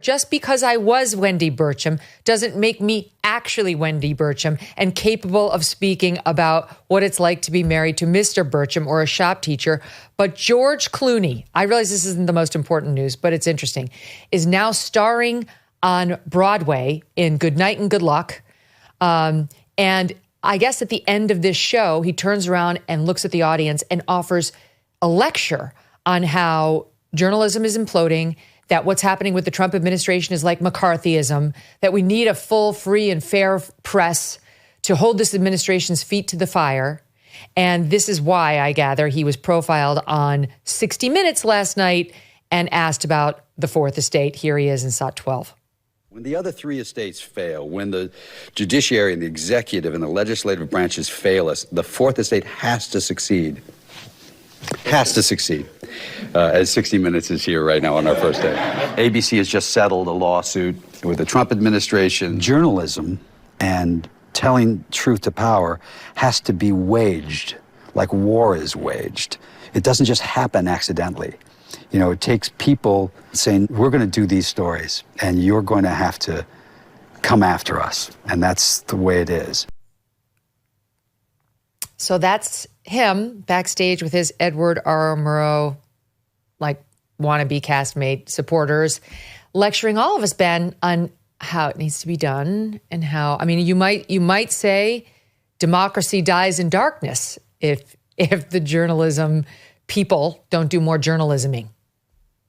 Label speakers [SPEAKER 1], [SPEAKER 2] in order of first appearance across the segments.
[SPEAKER 1] Just because I was Wendy Bircham doesn't make me actually Wendy Bircham and capable of speaking about what it's like to be married to Mr. Bircham or a shop teacher. But George Clooney, I realize this isn't the most important news, but it's interesting, is now starring on Broadway in Good Night and Good Luck. And I guess at the end of this show, he turns around and looks at the audience and offers a lecture on how journalism is imploding, that what's happening with the Trump administration is like McCarthyism, that we need a full, free, and fair press to hold this administration's feet to the fire. And this is why, I gather, he was profiled on 60 Minutes last night and asked about the Fourth Estate. Here he is in SOT 12.
[SPEAKER 2] When the other three estates fail, when the judiciary and the executive and the legislative branches fail us, the Fourth Estate has to succeed. Has to succeed. As 60 Minutes is here right now on our first day. ABC has just settled a lawsuit with the Trump administration.
[SPEAKER 3] Journalism and telling truth to power has to be waged like war is waged. It doesn't just happen accidentally. You know, it takes people saying, we're going to do these stories and you're going to have to come after us. And that's the way it is.
[SPEAKER 1] So that's him backstage with his Edward R. Murrow, like, wannabe castmate supporters, lecturing all of us, Ben, on how it needs to be done and how, I mean, you might say democracy dies in darkness if the journalism people don't do more journalisming.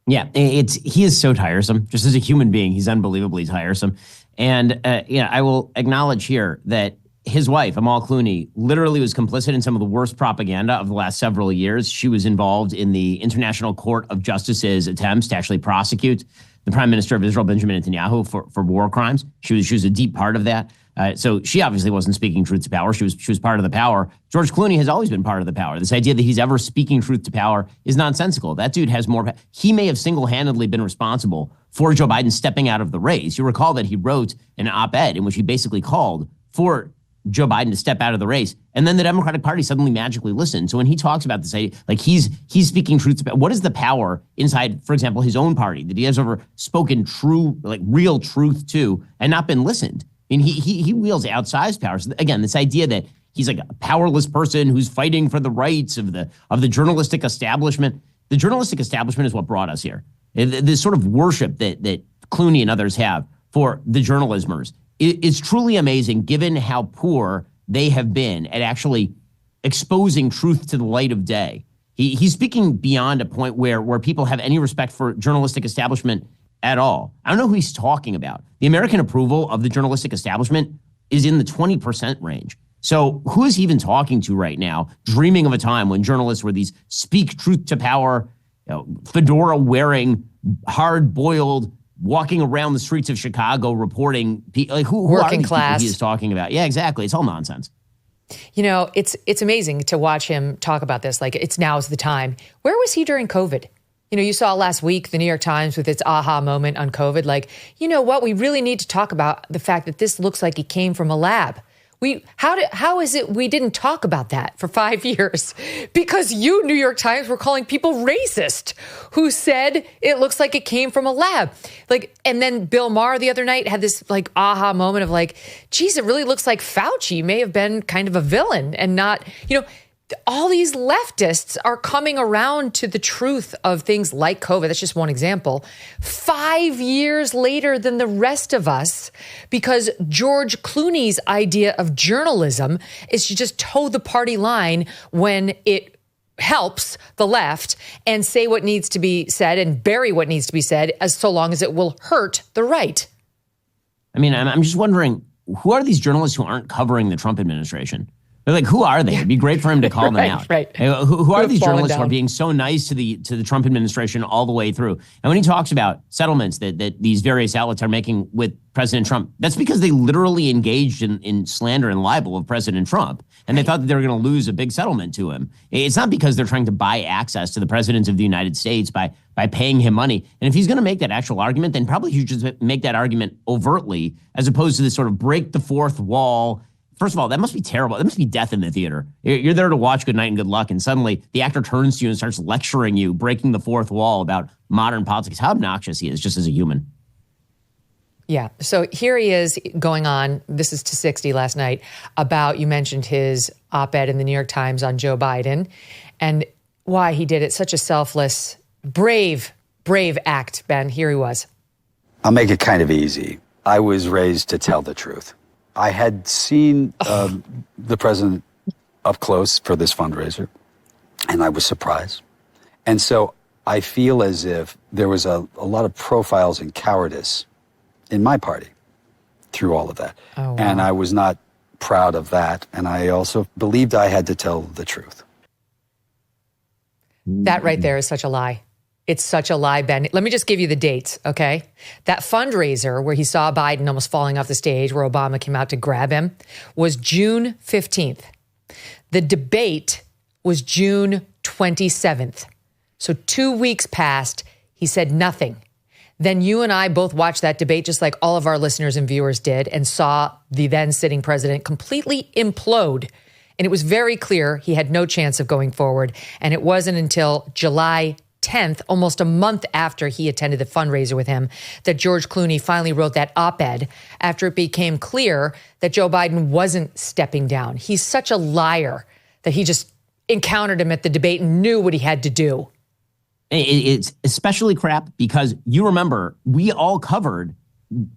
[SPEAKER 4] Yeah, he is so tiresome. Just as a human being, he's unbelievably tiresome. And I will acknowledge here that his wife, Amal Clooney, literally was complicit in some of the worst propaganda of the last several years. She was involved in the International Court of Justice's attempts to actually prosecute the Prime Minister of Israel, Benjamin Netanyahu, for war crimes. She was a deep part of that. So she obviously wasn't speaking truth to power. She was part of the power. George Clooney has always been part of the power. This idea that he's ever speaking truth to power is nonsensical. That dude has more. He may have single-handedly been responsible for Joe Biden stepping out of the race. You recall that he wrote an op-ed in which he basically called for Joe Biden to step out of the race. And then the Democratic Party suddenly magically listened. So when he talks about this, like he's speaking truth to power. What is the power inside, for example, his own party that he has ever spoken true, like real truth to and not been listened? I mean, he wields outsized powers. Again, this idea that he's like a powerless person who's fighting for the rights of the journalistic establishment. The journalistic establishment is what brought us here. This sort of worship that Clooney and others have for the journalismers is truly amazing, given how poor they have been at actually exposing truth to the light of day. He's speaking beyond a point where people have any respect for journalistic establishment at all. I don't know who he's talking about. The American approval of the journalistic establishment is in the 20% range. So who is he even talking to right now, dreaming of a time when journalists were these speak truth to power, fedora-wearing, hard-boiled, walking around the streets of Chicago reporting, like who
[SPEAKER 1] working
[SPEAKER 4] are these
[SPEAKER 1] class
[SPEAKER 4] people he is talking about? Yeah, exactly. It's all nonsense.
[SPEAKER 1] You know, it's amazing to watch him talk about this. Like, it's now's the time. Where was he during COVID? You know, you saw last week the New York Times with its aha moment on COVID. Like, you know what? We really need to talk about the fact that this looks like it came from a lab. How is it we didn't talk about that for 5 years? Because you, New York Times, were calling people racist who said it looks like it came from a lab. Like, and then Bill Maher the other night had this like aha moment of like, geez, it really looks like Fauci may have been kind of a villain and not, you know, all these leftists are coming around to the truth of things like COVID. That's just one example. 5 years later than the rest of us, because George Clooney's idea of journalism is to just toe the party line when it helps the left and say what needs to be said and bury what needs to be said, as so long as it will hurt the right.
[SPEAKER 4] I mean, I'm just wondering, who are these journalists who aren't covering the Trump administration? They're like, who are they? It'd be great for him to call them out.
[SPEAKER 1] Right.
[SPEAKER 4] Who are these journalists who are being so nice to the Trump administration all the way through? And when he talks about settlements that these various outlets are making with President Trump, that's because they literally engaged in slander and libel of President Trump. And they thought that they were going to lose a big settlement to him. It's not because they're trying to buy access to the president of the United States by paying him money. And if he's going to make that actual argument, then probably he should just make that argument overtly, as opposed to this sort of break the fourth wall. First of all, that must be terrible. That must be death in the theater. You're there to watch Good Night and Good Luck, and suddenly the actor turns to you and starts lecturing you, breaking the fourth wall about modern politics. How obnoxious he is just as a human.
[SPEAKER 1] Yeah. So here he is going on, this is to 60 last night, about, you mentioned his op-ed in the New York Times on Joe Biden and why he did it. Such a selfless, brave act, Ben. Here he was.
[SPEAKER 3] I'll make it kind of easy. I was raised to tell the truth. I had seen the president up close for this fundraiser, and I was surprised. And so I feel as if there was a lot of profiles in cowardice in my party through all of that.
[SPEAKER 1] Oh, wow.
[SPEAKER 3] And I was not proud of that. And I also believed I had to tell the truth.
[SPEAKER 1] That right there is such a lie. It's such a lie, Ben. Let me just give you the dates, okay? That fundraiser where he saw Biden almost falling off the stage, where Obama came out to grab him, was June 15th. The debate was June 27th. So 2 weeks passed. He said nothing. Then you and I both watched that debate, just like all of our listeners and viewers did, and saw the then sitting president completely implode. And it was very clear he had no chance of going forward. And it wasn't until July 10th, almost a month after he attended the fundraiser with him, that George Clooney finally wrote that op-ed after it became clear that Joe Biden wasn't stepping down. He's such a liar that he just encountered him at the debate and knew what he had to do.
[SPEAKER 4] It's especially crap because you remember we all covered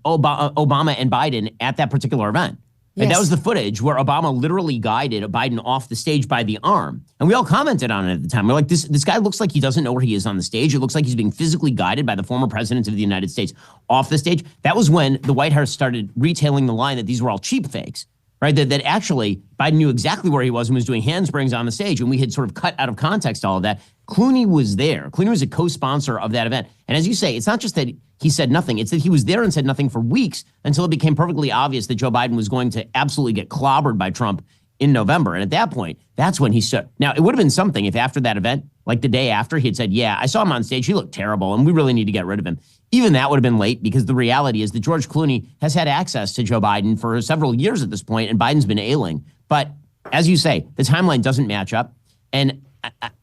[SPEAKER 4] Obama and Biden at that particular event.
[SPEAKER 1] Yes.
[SPEAKER 4] And that was the footage where Obama literally guided Biden off the stage by the arm. And we all commented on it at the time. We're like, this guy looks like he doesn't know where he is on the stage. It looks like he's being physically guided by the former president of the United States off the stage. That was when the White House started retailing the line that these were all cheap fakes, right? That actually Biden knew exactly where he was and was doing handsprings on the stage. And we had sort of cut out of context all of that. Clooney was there. Clooney was a co-sponsor of that event. And as you say, it's not just that he said nothing. It's that he was there and said nothing for weeks until it became perfectly obvious that Joe Biden was going to absolutely get clobbered by Trump in November. And at that point, that's when he stood. Now, it would have been something if after that event, like the day after, he had said, yeah, I saw him on stage. He looked terrible and we really need to get rid of him. Even that would have been late because the reality is that George Clooney has had access to Joe Biden for several years at this point, and Biden's been ailing. But as you say, the timeline doesn't match up. And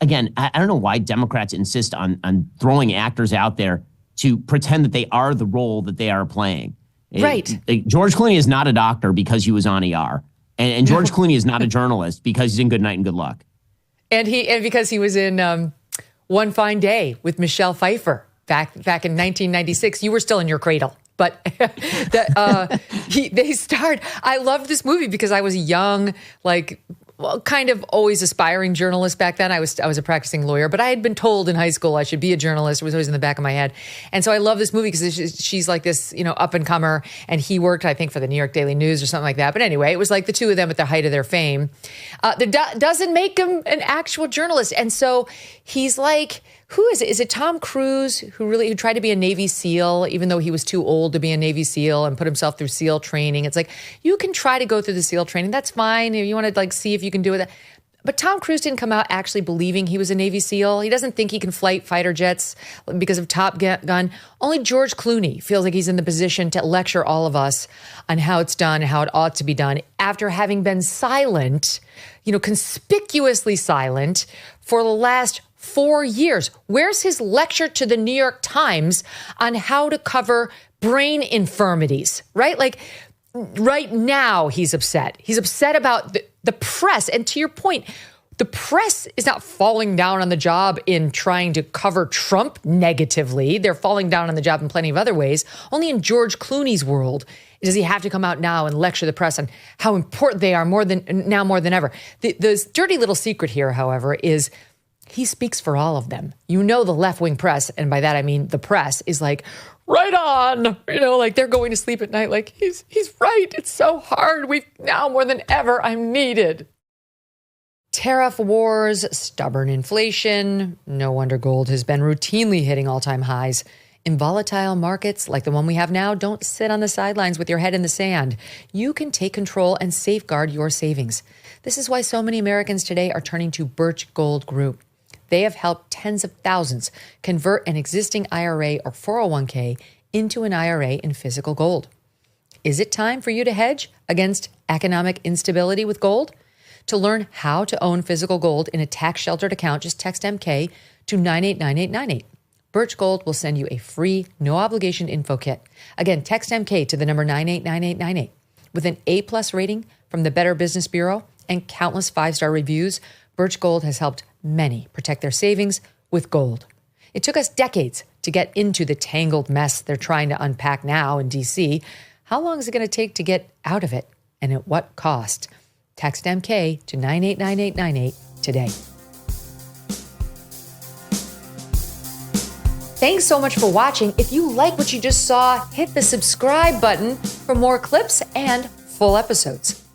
[SPEAKER 4] again, I don't know why Democrats insist on throwing actors out there to pretend that they are the role that they are playing.
[SPEAKER 1] Right.
[SPEAKER 4] George Clooney is not a doctor because he was on ER. And George Clooney is not a journalist because he's in Good Night and Good Luck. And
[SPEAKER 1] because he was in One Fine Day with Michelle Pfeiffer back in 1996. You were still in your cradle. But they starred. I loved this movie because I was young, kind of always aspiring journalist back then. I was a practicing lawyer, but I had been told in high school I should be a journalist. It was always in the back of my head. And so I love this movie because she's like this, up and comer. And he worked, I think, for the New York Daily News or something like that. But anyway, it was like the two of them at the height of their fame. That doesn't make him an actual journalist. And so he's like, who is it? Is it Tom Cruise who tried to be a Navy SEAL, even though he was too old to be a Navy SEAL and put himself through SEAL training? It's like, you can try to go through the SEAL training. That's fine. You want to see if you can do it. But Tom Cruise didn't come out actually believing he was a Navy SEAL. He doesn't think he can flight fighter jets because of Top Gun. Only George Clooney feels like he's in the position to lecture all of us on how it's done, how it ought to be done, after having been silent, conspicuously silent for the last 4 years. Where's his lecture to the New York Times on how to cover brain infirmities, right? Right now he's upset. He's upset about the press. And to your point, the press is not falling down on the job in trying to cover Trump negatively. They're falling down on the job in plenty of other ways. Only in George Clooney's world does he have to come out now and lecture the press on how important they are more than ever. The dirty little secret here, however, is he speaks for all of them. The left-wing press, and by that I mean the press, is like, right on, they're going to sleep at night. He's right. It's so hard. Now more than ever, I'm needed. Tariff wars, stubborn inflation. No wonder gold has been routinely hitting all-time highs. In volatile markets like the one we have now, don't sit on the sidelines with your head in the sand. You can take control and safeguard your savings. This is why so many Americans today are turning to Birch Gold Group. They have helped tens of thousands convert an existing IRA or 401k into an IRA in physical gold. Is it time for you to hedge against economic instability with gold? To learn how to own physical gold in a tax-sheltered account, just text MK to 989898. Birch Gold will send you a free, no-obligation info kit. Again, text MK to the number 989898. With an A-plus rating from the Better Business Bureau and countless 5-star reviews, Birch Gold has helped many protect their savings with gold. It took us decades to get into the tangled mess they're trying to unpack now in D.C. How long is it going to take to get out of it, and at what cost? Text MK to 989898 today. Thanks so much for watching. If you like what you just saw, hit the subscribe button for more clips and full episodes.